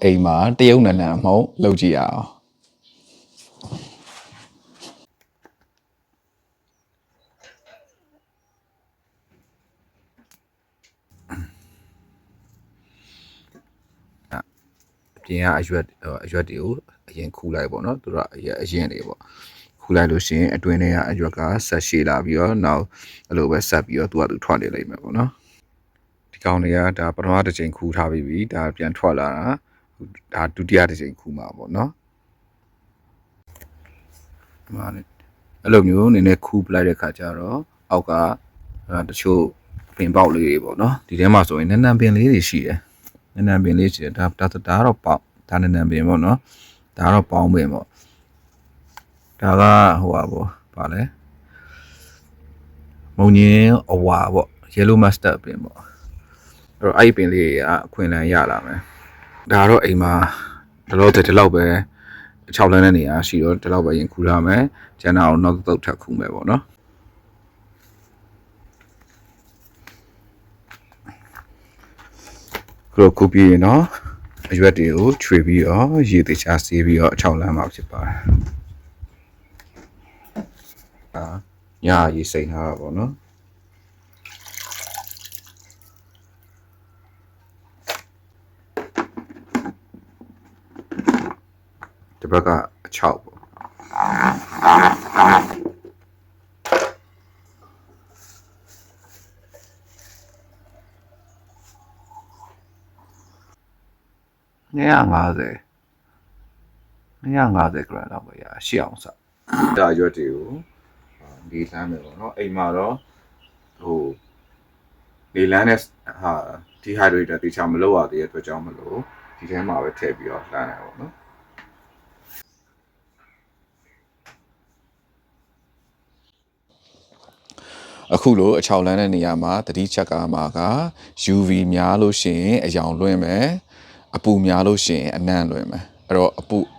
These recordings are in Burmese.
အိမ်မှာတရုတ်နန်းနန်းမှုံလုပ်ကြည့်ရအောင်ပြင်ကအရွက်တွေကိုအရင်ခူးလိုက်ပေါ့နော်သူတို့အရင်တွေပေါ့ခူးလိုက်လို့ရှိရင်အတွင်းထဲကအရွက်ကဆက်ရှည်လာပြီးတော့နောက်အဲ့လိုပဲဆက်ပြီးတော့သူကသူထွက်နေလိမ့်မယ်ပေါ့နော်ဒီကောင်တွေကဒါပထမတစ်ချိန်ခူးထားပြီးပြီဒါပြန်ထွက်လာတာဒါဒုတိယတစ်ချိန်ခူးမှာပေါ့နော်ဒီမှာအဲ့လိုမျိုးနည်းနည်းခူးပလိုက်တဲ့ခါကျတော့အောက်ကတချို့ပင်ပေါက်လေးတွေပေါ့နော်ဒီထဲမှာဆိုရင်နန်းပင်လေးတွေရှိတယ်နန်းပင်လေးရှိတယ်ဒါတော့ပေါက်ဒါနန်းပင်ပေါ့နော်ဒါတော့ပေါင်းပင်ပေါ့ဒါကဟိုပါပေါ့ဗာလဲမုံညင်းအဝါပေါ့ yellow mustard ပင်ပေါ့အဲ့ပင်လေးကအခွင့်အလမ်းရလာမယ်ဒါတော့အိမ်မှာဒီလောက်ပဲ6လမ်းတဲ့နေရာရှိတော့ဒီလောက်ပဲရင်ခူးထားမယ်ကျန်တာအောင်နောက်သုတ်ထပ်ခူးမယ်ပေါ့နော်ခူးပြီးနော်အရွက်တွေကိုခြွေပြီးတော့ရေသေးချာဆေးပြီးတော့6လမ်းမှာဖြစ်ပါတယ်ညာရေစိမ့်ထားတာပေါ့နော်ဒီဘက်ကအချောက်ပေါ့250 gr လောက်ပဲရရှိအောင်စဒါရွက်တွေကိုဒီလမ်းမယ်ပေါ့နော်အိမ်မှာတော့ဟိုလေလန်းနဲ့ဒီဟိုက်ဒရိတ်တာတေချာမလုပ်ရသေးတဲ့အတွက်ကြောင့်မလို့ဒီထဲမှာပဲထည့်ပြီးတော့လှမ်းတယ်ပေါ့နော်အခုလိုအချောက်လန်းတဲ့နေရာမှာတတိချက်ကမှာက UV များလို့ရှိရင်အယောင်လွင့်မယ်အပူများလို့ရှိရင်အနံ့လွင့်မယ်အဲ့တော့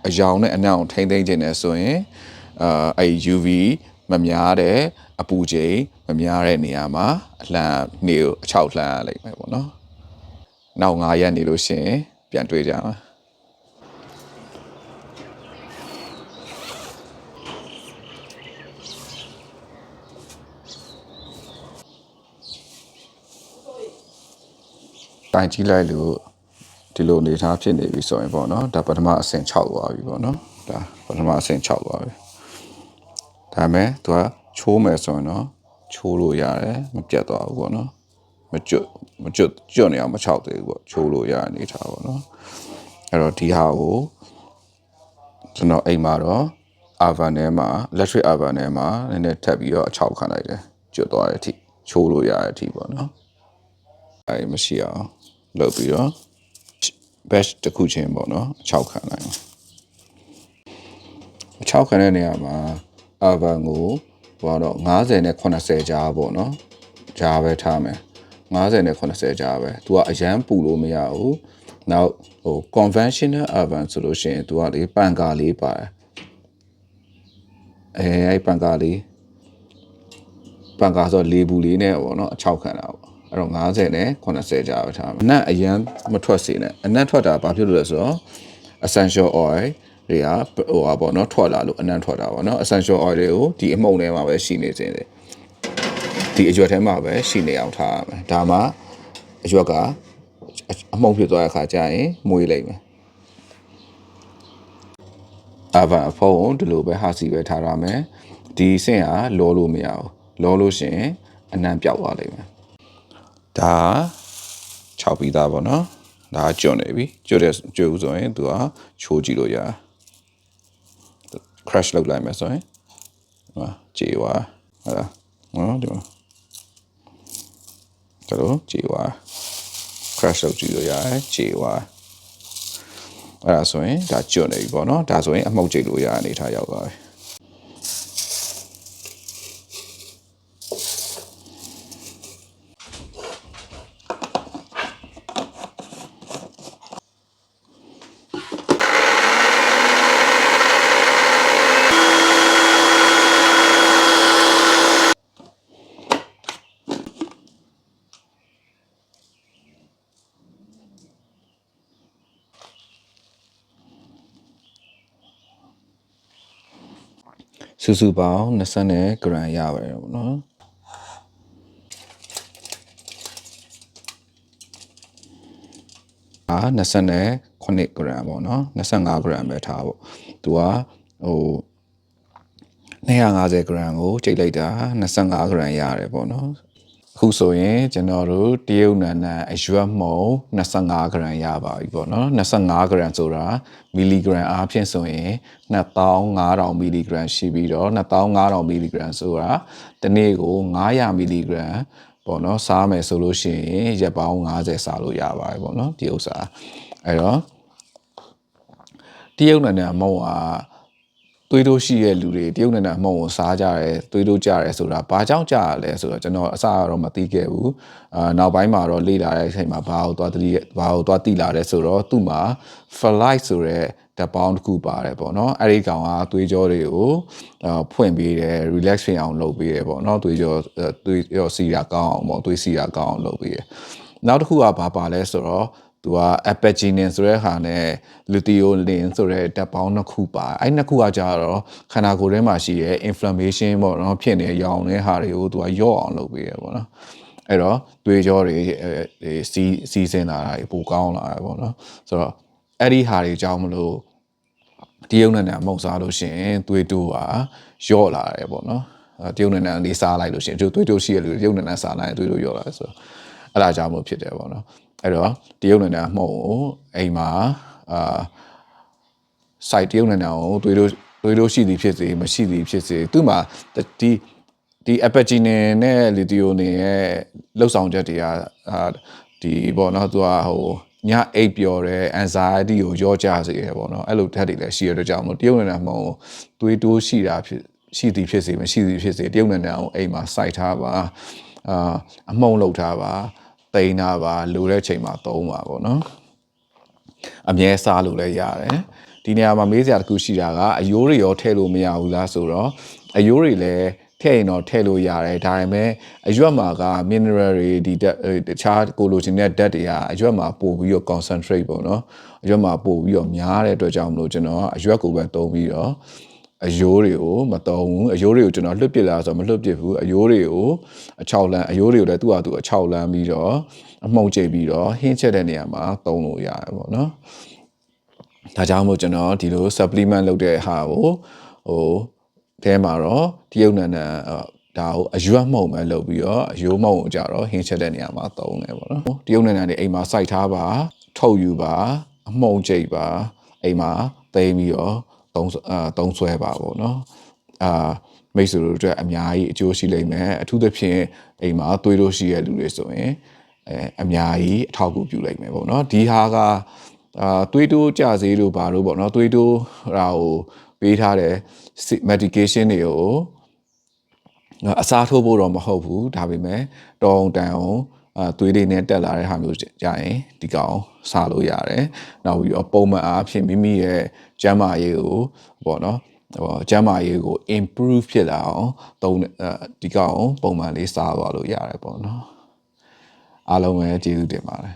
အယောင်နဲ့အနံ့ကိုထိမ့်သိမ့်ခြင်းနဲ့ဆိုရင်အဲ့ UV မများတဲ့အပူချိန်မများတဲ့နေရာမှာအလှမ်းနေကိုအချောက်လှမ်းရလိမ့်မယ်ပေါ့နော်နောက်9ရက်နေလို့ရှိရင်ပြန်တွေ့ကြမှာတိုင်ကြည့်လိုက်လို့ဒီလိုအနေထားဖြစ်နေပြီဆိုရင်ပေါ့နော်ဒါပထမအဆင့်6သွားပြီပေါ့နော်ဒါပထမအဆင့်6သွားပြီဒါပေမဲ့သူကချိုးမယ်ဆိုရင်တော့ချိုးလို့ရတယ်မပြတ်သွားဘူးပေါ့နော်မကျွတ်နေအောင်မချောက်သေးဘူးပေါ့ချိုးလို့ရအနေထားပေါ့နော်အဲ့တော့ဒီဟာကိုကျွန်တော်အိမ်မှာတော့ oven ထဲမှာ electric oven ထဲမှာနည်းနည်းထပ်ပြီးတော့အချောက်ခံလိုက်တယ်ကျွတ်သွားတဲ့အထိချိုးလို့ရတဲ့အထိပေါ့နော်အဲ့မရှိအောင်လုပ်ပြီးတော့ batch တစ်ခုချင်းပေါ့နော်အချောက်ခံလိုက်အချောက်ခံတဲ့နေရာမှာ oven ကိုဟိုတော့50နဲ့80ကြားပေါ့နော်ကြားပဲထားမယ်50နဲ့80ကြားပဲသူကအရန်ပူလို့မရဘူးနောက်ဟို conventional oven ဆိုလို့ရှိရင်သူကလေပန်ကာလေးပါတယ်အဲ့ပန်ကာဆိုလေဘူးလေးနဲ့ပေါ့နော်အချောက်ခံတာပေါ့အဲ့တော့50နဲ့80ကြားပဲထားမယ်အနံ့အရန်မထွက်စေနဲ့အနံ့ထွက်တာဘာဖြစ်လို့လဲဆိုတော့ essential oil တွေကဟိုပါပေါ့နော်ထွက်လာလို့အနံ့ထွက်တာပေါ့နော် essential oil တွေကိုဒီအမှုန့်ထဲမှာပဲရှိနေစေတယ်ဒီအရွက်ထဲမှာပဲရှိနေအောင်ထားရမယ်ဒါမှအရွက်ကအမှုန့်ဖြစ်သွားတဲ့အခါကျရင်မွေးလိမ့်မယ်အဖုံးဒီလိုပဲဟာစီပဲထားရမယ်ဒီဆင့်ကလောလို့မရဘူးလောလို့ရှိရင်အနံ့ပြောက်သွားလိမ့်မယ်ဒါ6ပြီးသားပေါ့နော်ဒါကျွတ်နေပြီကျွတ်ဦးဆိုရင်သူကချိုးကြည့်လို့ရ crash လုပ်လိုက်မယ်ဆိုရင်ဟာကြေးသွားဟာနော်ဒီမှာတော့ကြေးသွား crash လုပ်ကြည့်လို့ရတယ်ကြေးသွားအဲ့ဒါဆိုရင်ဒါကျွတ်နေပြီပေါ့နော်ဒါဆိုရင်အမှုတ်ကြိတ်လို့ရအနေထားရောက်သွားပြီ စုပေါင်း20 gram ရပါတယ်ပေါ့နော်29 gram ပေါ့နော်25 gram ပဲထားပေါ့သူကဟို250 gram ကိုချိန်လိုက်တာ25 gram ရတယ်ပေါ့နော်အခုဆိုရင်ကျွန်တော်တို့တရုတ်နန်းနန်းအရွက်မုံ25 gram ရပါပြီပေါ့နော်25 gram ဆိုတာမီလီဂရမ်အားဖြင့်ဆိုရင်2500မီလီဂရမ်ရှိပြီးတော့2500မီလီဂရမ်ဆိုတာတစ်နေ့ကို900မီလီဂရမ်ပေါ့နော်စားမယ်ဆိုလို့ရှိရင်ရက်ပေါင်း50စားလို့ရပါတယ်ပေါ့နော်ဒီဥစ္စာအဲ့တော့တရုတ်နန်းနန်းမုံကသွေးတိုးရှိတဲ့လူတွေတရုတ်နိုင်ငံအမုံကိုစားကြတယ်သွေးတိုးကြတယ်ဆိုတာဘာကြောင့်ကြရလဲဆိုတော့ကျွန်တော်အစကတော့မသိခဲ့ဘူးနောက်ပိုင်းမှာတော့လေ့လာတဲ့အချိန်မှာဘာကိုသွားသိလာတယ်ဆိုတော့သူ့မှာ flight ဆိုတဲ့ဓာတ်ပေါင်းတစ်ခုပါတယ်ပေါ့နော်အဲ့ဒီကောင်ကသွေးကြောတွေကိုဖွင့်ပေးတယ် relax ဖြစ်အောင်လုပ်ပေးတယ်ပေါ့နော်သွေးကြောစီတာကောင်းအောင်ပေါ့သွေးစီတာကောင်းအောင်လုပ်ပေးတယ်နောက်တစ်ခုကဘာပါလဲဆိုတော့သူက apagenin ဆိုတဲ့ဟာနဲ့ luteolin ဆိုတဲ့ဓာတ်ပေါင်းနှစ်ခုပါအဲ့နှစ်ခုကကြတော့ခန္ဓာကိုယ်ထဲမှာရှိတဲ့ inflammation ပေါ့နော်ဖြစ်နေရောင်တဲ့ဟာတွေကိုသူကယော့အောင်လုပ်ပေးရပေါ့နော်အဲ့တော့သွေးကြောတွေစီးဆင်းလာတာပိုကောင်းလာတယ်ပေါ့နော်ဆိုတော့အဲ့ဒီဟာတွေကြောင့်မလို့တရုတ်နိုင်ငံမုံစားလို့ရှိရင်သွေးတိုးကယော့လာတယ်ပေါ့နော်တရုတ်နိုင်ငံလေးစားလိုက်လို့ရှိရင်သွေးတိုးရှိရလို့တရုတ်နိုင်ငံစားလိုက်ရင်သွေးတိုးယော့လာတယ်ဆိုတော့အဲ့ဒါကြောင့်မလို့ဖြစ်တယ်ပေါ့နော်အဲ့တော့တရုတ်နိုင်ငံအမှုံကိုအိမ်မှာsite တရုတ်နိုင်ငံကိုသွေးတိုးရှိသည်ဖြစ်စေမရှိသည်ဖြစ်စေသူ့မှာဒီ apagenin နဲ့ luteolin ရဲ့လှုပ်ဆောင်ချက်တွေကဒီပေါ့နော်သူကဟိုညအိပ်ပျော်တဲ့ anxiety ကိုရောကြစေရပေါ့နော်အဲ့လိုဓာတ်တွေလည်းရှိရတဲ့ကြောင့်မို့တရုတ်နိုင်ငံမှာသွေးတိုးရှိသည်ဖြစ်စေမရှိသည်ဖြစ်စေတရုတ်နိုင်ငံကိုအိမ်မှာ site ထားပါအမှုံလုပ်ထားပါတိန်တာပါလိုတဲ့ချိန်မှာသုံးပါပေါ့နော်အမြဲစားလို့လည်းရတယ်ဒီနေရာမှာမေးစရာတစ်ခုရှိတာကအယိုးတွေရောထည့်လို့မရဘူးလားဆိုတော့အယိုးတွေလည်းထည့်ရင်တော့ထည့်လို့ရတယ်ဒါပေမဲ့အရွက်မှာက mineral တွေဒီတခြားကိုလိုချင်တဲ့ဓာတ်တွေကအရွက်မှာပို့ပြီးတော့ concentrate ပေါ့နော်အရွက်မှာပို့ပြီးတော့များတဲ့အတွက်ကြောင့်မလို့ကျွန်တော်ကအရွက်ကိုပဲသုံးပြီးတော့အယိုးတွေကိုမသုံးဘူးအယိုးတွေကိုကျွန်တော်လွတ်ပစ်လာဆိုတော့မလွတ်ပစ်ဘူးအယိုးတွေကိုအချောက်လန်းအယိုးတွေကိုလည်းသူ့ဟာသူအချောက်လန်းပြီးတော့အမှုံကျိတ်ပြီးတော့ဟင်းချက်တဲ့နေရာမှာသုံးလို့ရတယ်ပေါ့နော်ဒါကြောင့်မို့ကျွန်တော်ဒီလို supplement လုပ်တဲ့ဟာကိုတဲမှာတော့တရုတ်နိုင်ငံဒါကိုအရွက်မှုံပဲလုပ်ပြီးတော့အယိုးမှုံကိုကြတော့ဟင်းချက်တဲ့နေရာမှာသုံးတယ်ပေါ့နော်တရုတ်နိုင်ငံတွေအိမ်မှာစိုက်ထားပါထုတ်ယူပါအမှုံကျိတ်ပါအိမ်မှာသိမ်းပြီးတော့သုံးဆွဲပါပေါ့နော်မိတ်ဆွေတို့အတွက်အများကြီးအကျိုးရှိလိမ့်မယ်အထူးသဖြင့်အိမ်မှာသွေးတိုးရှိတဲ့လူတွေဆိုရင်အများကြီးအထောက်အကူပြုလိမ့်မယ်ပေါ့နော်ဒီဟာကသွေးတိုးကြစေလို့ပါလို့ပေါ့နော်သွေးတိုးဟာကိုပေးထားတဲ့ medication တွေကိုအစားထိုးဖို့တော့မဟုတ်ဘူးဒါပေမဲ့တောင်းတန်အောင်သွေးတွေနဲ့တက်လာတဲ့ဟာမျိုးကြရင်ဒီကောင်စားလို့ရတယ်နောက်ပြီးတော့ပုံမှန်အားဖြင့်မိမိရဲ့ကျန်းမာရေးကိုပေါ့နော်ကျန်းမာရေးကို improve ဖြစ်လာအောင်ဒီကောင်ပုံမှန်လေးစားသွားလို့ရတယ်ပေါ့နော်အားလုံးပဲကျေးဇူးတင်ပါတယ်